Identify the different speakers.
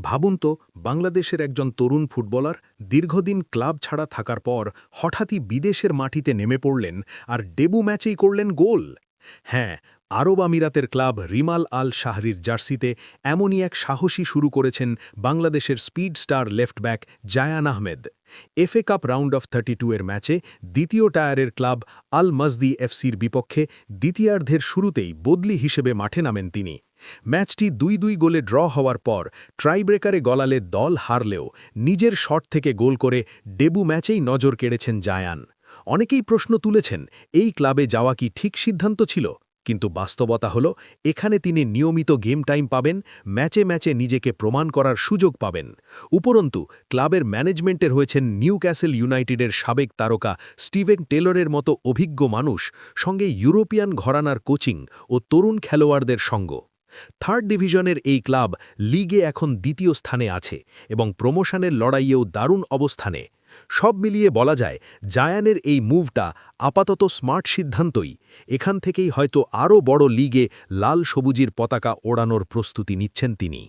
Speaker 1: ভাবুন তো, বাংলাদেশের একজন তরুণ ফুটবলার দীর্ঘদিন ক্লাব ছাড়া থাকার পর হঠাৎই বিদেশের মাটিতে নেমে পড়লেন আর ডেবু ম্যাচেই করলেন গোল। হ্যাঁ, আরব আমিরাতের ক্লাব রিমাল আল শাহরির জার্সিতে এমনই এক সাহসী শুরু করেছেন বাংলাদেশের speed star left back Zayan Ahmed. FA cup round of 32 এর ম্যাচে দ্বিতীয় টায়ারের ক্লাব আল মজদি এফসির বিপক্ষে দ্বিতীয়ার্ধের শুরুতেই বদলি হিসেবে মাঠে নামেন তিনি। ম্যাচটি ২-২ গোলে ড্র হওয়ার পর ট্রাইব্রেকারে গলালে দল হারলেও নিজের শট থেকে গোল করে ডেবু ম্যাচেই নজর কেড়েছেন জায়ান। অনেকেই প্রশ্ন তুলেছেন, এই ক্লাবে যাওয়া কি ঠিক সিদ্ধান্ত ছিল? কিন্তু বাস্তবতা হল, এখানে তিনি নিয়মিত গেম টাইম পাবেন, ম্যাচে ম্যাচে নিজেকে প্রমাণ করার সুযোগ পাবেন। উপরন্তু ক্লাবের ম্যানেজমেন্টের হয়েছেন নিউক্যাসল ইউনাইটেডের সাবেক তারকা স্টিভেন টেলরের মতো অভিজ্ঞ মানুষ, সঙ্গে ইউরোপিয়ান ঘরানার কোচিং ও তরুণ খেলোয়াড়দের সঙ্গ। থার্ড ডিভিশনের এই ক্লাব লিগে এখন দ্বিতীয় স্থানে আছে এবং প্রমোশনের লড়াইয়েও দারুণ অবস্থানে। সব মিলিয়ে বলা যায়, জায়ানের এই মুভটা আপাতত স্মার্ট সিদ্ধান্তই। এখান থেকেই হয়তো আরও বড় লিগে লাল সবুজের পতাকা ওড়ানোর প্রস্তুতি নিচ্ছেন তিনি।